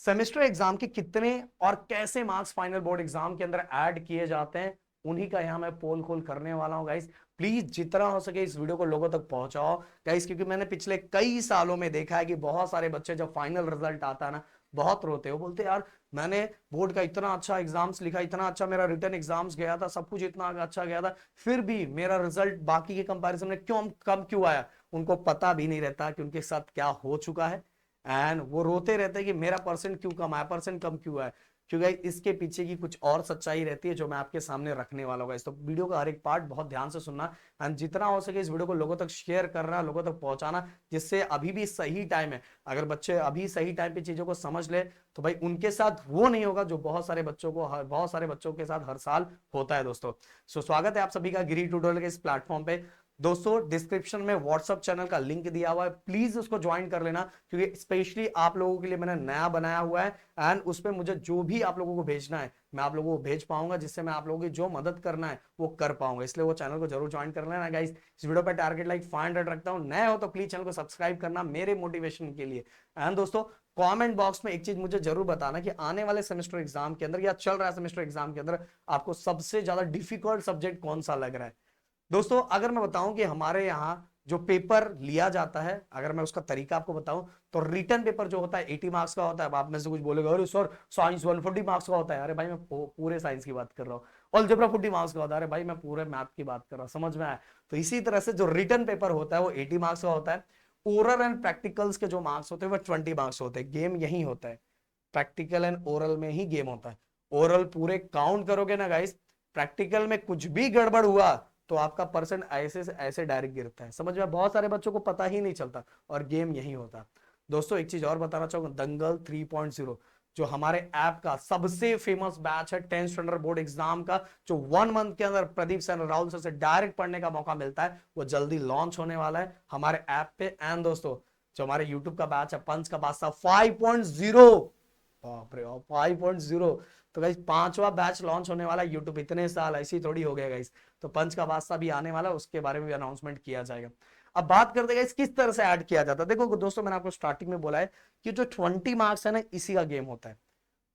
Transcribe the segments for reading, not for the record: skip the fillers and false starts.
Semester exam के कितने और कैसे मार्क्स फाइनल बोर्ड एग्जाम के अंदर ऐड किए जाते हैं, उन्हीं का यहां मैं पोल खोल करने वाला हूं गाइस। प्लीज जितना हो सके इस वीडियो को लोगों तक पहुंचाओ गाइस, क्योंकि मैंने पिछले कई सालों में देखा है कि बहुत सारे बच्चे जब फाइनल रिजल्ट आता है ना, बहुत रोते हो, बोलते यार मैंने बोर्ड का इतना अच्छा एग्जाम्स लिखा, इतना अच्छा मेरा रिटर्न एग्जाम्स गया था, सब कुछ इतना अच्छा गया था, फिर भी मेरा रिजल्ट बाकी के कंपैरिजन में क्यों कम क्यों आया। उनको पता भी नहीं रहता कि उनके साथ क्या हो चुका है, एंड वो रोते रहते हैं कि मेरा परसेंट क्यों कम आया, परसेंट कम क्यों आया। क्योंकि इसके पीछे की कुछ और सच्चाई रहती है जो मैं आपके सामने रखने वाला हूँ। तो वीडियो का हर एक पार्ट बहुत ध्यान से सुनना, एंड जितना हो सके इस वीडियो को लोगों तक शेयर करना, लोगों तक पहुंचाना, जिससे अभी भी सही टाइम है। अगर बच्चे अभी सही टाइम पे चीजों को समझ ले तो भाई उनके साथ वो नहीं होगा जो बहुत सारे बच्चों के साथ हर साल होता है दोस्तों। स्वागत है आप सभी का गिरी ट्यूटोरियल के इस प्लेटफॉर्म पे। दोस्तों डिस्क्रिप्शन में व्हाट्सएप चैनल का लिंक दिया हुआ है, प्लीज उसको ज्वाइन कर लेना, क्योंकि स्पेशली आप लोगों के लिए मैंने नया बनाया हुआ है। एंड उस पर मुझे जो भी आप लोगों को भेजना है मैं आप लोगों को भेज पाऊंगा, जिससे मैं आप लोगों की जो मदद करना है वो कर पाऊंगा। इसलिए वो चैनल को जरूर ज्वाइन कर लेना गाइस। इस वीडियो पे टारगेट लाइक 500 रखता हूं, नए हो तो प्लीज चैनल को सब्सक्राइब करना मेरे मोटिवेशन के लिए। एंड दोस्तों कमेंट बॉक्स में एक चीज मुझे जरूर बताना कि आने वाले सेमेस्टर एग्जाम के अंदर या चल रहा है सेमेस्टर एग्जाम के अंदर आपको सबसे ज्यादा डिफिकल्ट सब्जेक्ट कौन सा लग रहा है। दोस्तों अगर मैं बताऊं कि हमारे यहाँ जो पेपर लिया जाता है, अगर मैं उसका तरीका आपको बताऊं, तो रिटर्न पेपर जो होता है 80 मार्क्स का होता है। अब आप में से कुछ बोलेगा अरे सर साइंस 140 मार्क्स का होता है। अरे भाई मैं पूरे साइंस की बात कर रहा हूँ। अलजेब्रा 40 मार्क्स का होता है। अरे भाई मैं पूरे मैथ की बात कर रहा हूँ, समझ में आया। तो इसी तरह से जो रिटर्न पेपर होता है वो 80 मार्क्स का होता है। ओरल एंड प्रैक्टिकल्स के जो मार्क्स होते हैं वो 20 मार्क्स होते हैं। गेम यही होता है, प्रैक्टिकल एंड ओरल में ही गेम होता है। ओरल पूरे काउंट करोगे ना गाइस, प्रैक्टिकल में कुछ भी गड़बड़ हुआ तो आपका परसेंट ऐसे से ऐसे डायरेक्ट गिरता है। समझ में, बहुत सारे बच्चों को पता ही नहीं चलता, और गेम यही होता है। दोस्तों एक चीज और बताना चाहूंगा, दंगल 3.0 जो हमारे ऐप का सबसे फेमस बैच है 10th स्टैंडर्ड बोर्ड एग्जाम का, जो 1 मंथ के अंदर प्रदीप सर राहुल सर से डायरेक्ट पढ़ने का मौका मिलता है, वो जल्दी लॉन्च होने वाला है हमारे ऐप पे। एंड दोस्तों जो हमारे यूट्यूब का बैच है पंच का बादशाह 5.0, बाप रे 5.0, तो गाइस पांचवा बैच लॉन्च होने वाला है। यूट्यूब इतने साल ऐसी थोड़ी हो गया गाइस, तो पंच का बादशाह भी आने वाला है, उसके बारे में भी अनाउंसमेंट किया जाएगा। अब बात करते हैं किस तरह से ऐड किया जाता है। देखो दोस्तों मैंने आपको स्टार्टिंग में बोला है कि जो 20 मार्क्स है ना, इसी का गेम होता है,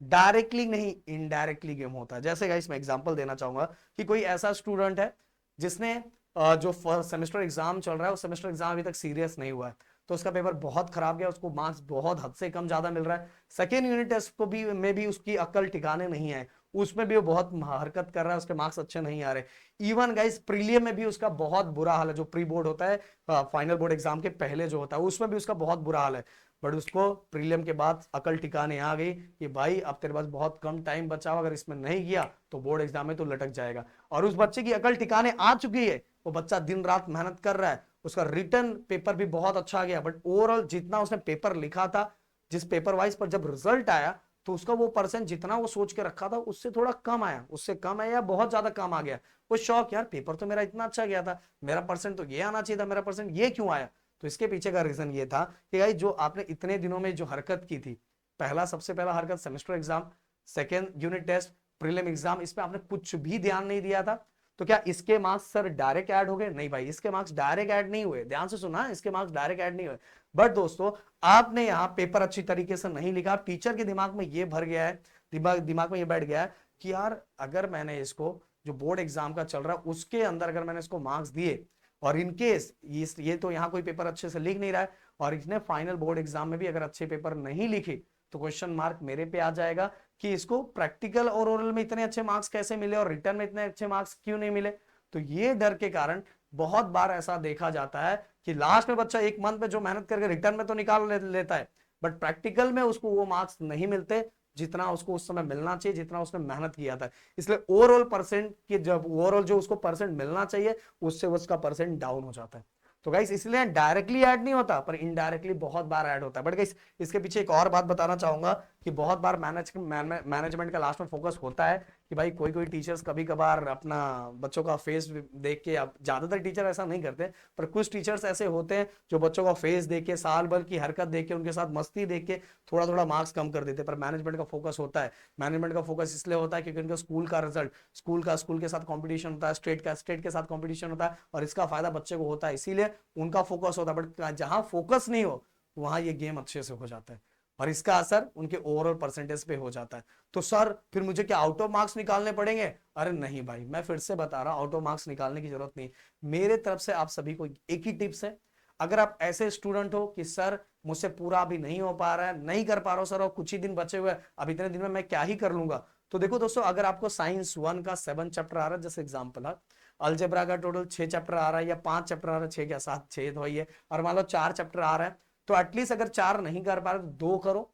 डायरेक्टली नहीं इनडायरेक्टली गेम होता है। जैसे गाइस मैं एग्जांपल देना चाहूंगा कि कोई ऐसा स्टूडेंट है जिसने जो फर्स्ट सेमेस्टर एग्जाम चल रहा है, उस सेमेस्टर एग्जाम अभी तक सीरियस नहीं हुआ है, तो उसका पेपर बहुत खराब गया, उसको मार्क्स बहुत हद से कम ज्यादा मिल रहा है। सेकेंड यूनिट टेस्ट को भी में भी उसकी अक्ल ठिकाने नहीं है, उसमें भी वो बहुत हरकत कर रहा है, उसके मार्क्स अच्छे नहीं आ रहे। इवन गाइस प्रीलियम में भी उसका बहुत बुरा हाल है, जो प्री बोर्ड होता है फाइनल बोर्ड एग्जाम के पहले जो होता है, उसमें भी उसका बहुत बुरा हाल है। बट उसको प्रीलियम के बाद अकल ठिकाने आ गई कि भाई अब तेरे पास बहुत कम टाइम बचा, अगर इसमें नहीं किया तो बोर्ड एग्जाम में तो लटक जाएगा। और उस बच्चे की अकल ठिकाने आ चुकी है, वो बच्चा दिन रात मेहनत कर रहा है, उसका रिटर्न पेपर भी बहुत अच्छा गया, बट ओवरऑल जितना उसने पेपर लिखा था, जिस पेपर वाइज पर जब रिजल्ट आया, तो उसका वो परसेंट जितना वो सोच के रखा था उससे थोड़ा कम आया, उससे कम आया या बहुत ज्यादा कम आ गया। वो शौक, यार पेपर तो मेरा इतना अच्छा गया था, मेरा परसेंट तो ये आना चाहिए था, मेरा परसेंट ये क्यों आया। तो इसके पीछे का रीजन ये था कि भाई जो आपने इतने दिनों में जो हरकत की थी, सबसे पहला हरकत semester exam, second unit test, prelim exam, इसमें आपने कुछ भी ध्यान नहीं दिया था। तो क्या इसके मार्क्स सर डायरेक्ट ऐड हो गए? नहीं भाई, इसके मार्क्स डायरेक्ट ऐड नहीं हुए, ध्यान से सुना, इसके मार्क्स डायरेक्ट ऐड नहीं हुए। बट दोस्तों आपने यहाँ पेपर अच्छी तरीके से नहीं लिखा, टीचर के दिमाग में ये भर गया है, दिमाग में ये बैठ गया है कि यार अगर मैंने इसको जो बोर्ड एग्जाम का चल रहा है उसके अंदर अगर मैंने इसको मार्क्स दिए, और इनकेस ये तो यहाँ कोई पेपर अच्छे से लिख नहीं रहा है, और इसने फाइनल बोर्ड एग्जाम में भी अगर अच्छे पेपर नहीं लिखे, तो क्वेश्चन मार्क मेरे पे आ जाएगा कि इसको प्रैक्टिकल और ओरल में इतने अच्छे मार्क्स कैसे मिले और रिटर्न में इतने अच्छे मार्क्स क्यों नहीं मिले। तो ये डर के कारण बहुत बार ऐसा देखा जाता है कि लास्ट में बच्चा 1 मंथ में जो मेहनत करके रिटर्न में तो निकाल लेता है, बट प्रैक्टिकल में उसको वो मार्क्स नहीं मिलते जितना उसको उस समय मिलना चाहिए, जितना उसने मेहनत किया था। इसलिए ओवरऑल परसेंट के जब ओवरऑल जो उसको परसेंट मिलना चाहिए उससे उसका परसेंट डाउन हो जाता है। तो गाइस इसलिए डायरेक्टली ऐड नहीं होता, पर इनडायरेक्टली बहुत बार ऐड होता है। बट गाइस इसके पीछे एक और बात बताना चाहूंगा कि बहुत बार मैनेजमेंट का लास्ट में फोकस होता है कि भाई कोई कोई टीचर्स कभी कभार अपना बच्चों का फेस देख के, अब ज्यादातर टीचर ऐसा नहीं करते, पर कुछ टीचर्स ऐसे होते हैं जो बच्चों का फेस देख के, साल भर की हरकत देख के, उनके साथ मस्ती देख के थोड़ा थोड़ा मार्क्स कम कर देते हैं। पर मैनेजमेंट का फोकस होता है, मैनेजमेंट का फोकस इसलिए होता है क्योंकि उनका स्कूल का रिजल्ट, स्कूल के साथ कॉम्पिटिशन होता है, स्टेट के साथ कॉम्पिटिशन होता है, और इसका फायदा बच्चे को होता है, इसीलिए उनका फोकस होता है। बट जहां फोकस नहीं हो वहां ये गेम अच्छे से हो जाता है। और इसका असर उनके ओवरऑल परसेंटेज पे हो जाता है। तो सर फिर मुझे क्या आउट ऑफ मार्क्स निकालने पड़ेंगे? अरे नहीं भाई, मैं फिर से बता रहा हूं, आउट ऑफ मार्क्स निकालने की जरूरत नहीं। मेरे तरफ से आप सभी को एक ही टिप्स है, अगर आप ऐसे स्टूडेंट हो कि सर मुझसे पूरा अभी नहीं हो पा रहा है, नहीं कर पा रहा हूं सर, और कुछ ही दिन बचे हुए हैं, अब इतने दिन में मैं क्या ही कर लूंगा, तो देखो दोस्तों, अगर आपको साइंस 1 का 7 चैप्टर आ रहा है, जैसे एग्जाम्पल है, अलजेब्रा का टोटल 6 चैप्टर आ रहा है, या 5 चैप्टर आ रहा है, 6 क्या 7, 6 तो वही है, और मान लो 4 चैप्टर आ रहा है, तो एटलीस्ट अगर 4 नहीं कर पा रहे तो 2 करो,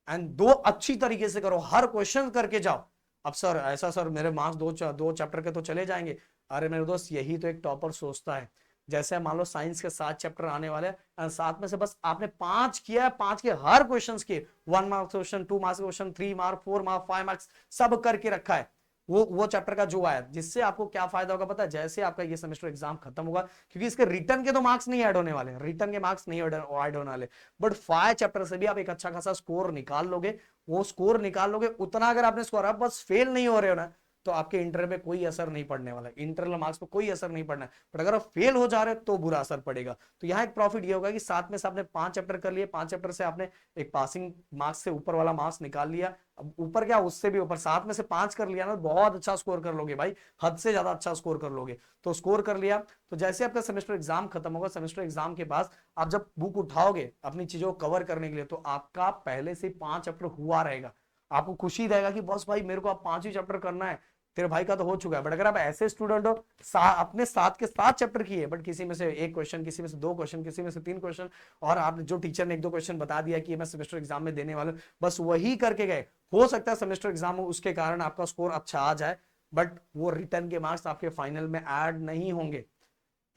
एंड 2 अच्छी तरीके से करो, हर क्वेश्चन करके जाओ। अब सर ऐसा सर मेरे मार्क्स दो चैप्टर के तो चले जाएंगे, अरे मेरे दोस्त यही तो एक टॉपर सोचता है। जैसे मान लो साइंस के 7 चैप्टर आने वाले हैं, 7 में से बस आपने 5 किया है, 5 के हर क्वेश्चन किए, 1 marks question, 2 marks question, 3 marks, 4 marks, 5 marks, सब करके रखा है, वो चैप्टर का जो आया, जिससे आपको क्या फायदा होगा पता है? जैसे आपका ये सेमेस्टर एग्जाम खत्म होगा, क्योंकि इसके रिटर्न के तो मार्क्स नहीं ऐड होने वाले, रिटर्न के मार्क्स नहीं ऐड होने वाले, बट 5 चैप्टर से भी आप एक अच्छा खासा स्कोर निकाल लोगे। वो स्कोर निकाल लोगे उतना, अगर आपने स्कोर, आप बस फेल नहीं हो रहे हो ना, तो आपके इंटर पे कोई असर नहीं पड़ने वाला, इंटरनल मार्क्स पे कोई असर नहीं पड़ना है, बट अगर आप फेल हो जा रहे हो तो बुरा असर पड़ेगा। तो यहाँ एक प्रॉफिट ये होगा कि 7 में से आपने 5 चैप्टर कर लिए, 5 चैप्टर से आपने एक पासिंग मार्क्स से ऊपर वाला मार्क्स निकाल लिया, अब ऊपर क्या उससे भी ऊपर 7 में से 5 कर लिया ना, बहुत अच्छा स्कोर कर लोगे भाई, हद से ज्यादा अच्छा स्कोर कर लोगे। तो स्कोर कर लिया, तो जैसे आपका सेमेस्टर एग्जाम खत्म होगा, सेमेस्टर एग्जाम के बाद आप जब बुक उठाओगे अपनी चीजों को कवर करने के लिए, तो आपका पहले से 5 चैप्टर हुआ रहेगा, आपको खुशी रहेगा कि बस भाई मेरे को अब 5 ही चैप्टर करना है, तेरे भाई का तो हो चुका है। बट अगर आप ऐसे स्टूडेंट हो, अपने 7 के 7 चैप्टर किए, बट किसी में से 1 क्वेश्चन, किसी में से 2 क्वेश्चन, किसी में से 3 क्वेश्चन, और आपने जो टीचर ने 1-2 क्वेश्चन बता दिया कि मैं सेमेस्टर एग्जाम में देने वाला हूं, बस वही करके गए, हो सकता है सेमेस्टर एग्जाम हो उसके कारण आपका स्कोर अच्छा आ जाए, बट वो रिटर्न के मार्क्स आपके फाइनल में ऐड नहीं होंगे।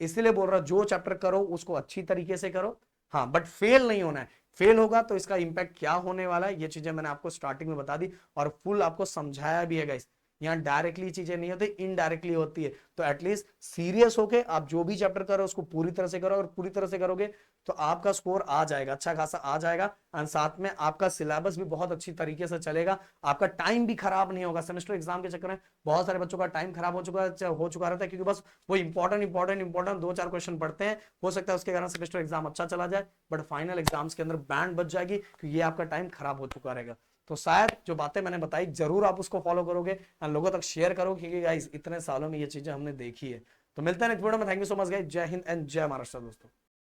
इसीलिए बोल रहा, जो चैप्टर करो उसको अच्छी तरीके से करो, हाँ, बट फेल नहीं होना है। फेल होगा तो इसका इंपैक्ट क्या होने वाला है, ये चीजें मैंने आपको स्टार्टिंग में बता दी, और फुल आपको समझाया भी है गाइस। यहाँ डायरेक्टली चीजें नहीं होती, इनडायरेक्टली होती है। तो एटलीस्ट सीरियस होके आप जो भी चैप्टर करो उसको पूरी तरह से करो, और पूरी तरह से करोगे तो आपका स्कोर आ जाएगा, अच्छा खासा आ जाएगा, एंड साथ में आपका सिलेबस भी बहुत अच्छी तरीके से चलेगा, आपका टाइम भी खराब नहीं होगा। सेमेस्टर एग्जाम के चक्कर में बहुत सारे बच्चों का टाइम खराब हो चुका रहता है, क्योंकि बस वो इंपॉर्टेंट 2-4 क्वेश्चन पढ़ते हैं, हो सकता है उसके कारण सेमेस्टर एग्जाम अच्छा चला जाए, बट फाइनल एग्जाम्स के अंदर बैंड बच जाएगी, क्योंकि ये आपका टाइम खराब हो चुका रहेगा। तो शायद जो बातें मैंने बताई जरूर आप उसको फॉलो करोगे और लोगों तक शेयर करो, क्योंकि गाइस इतने सालों में ये चीजें हमने देखी है। तो मिलते हैं नेक्स्ट वीडियो में। Thank you so much guys, जय हिंद एंड जय महाराष्ट्र दोस्तों।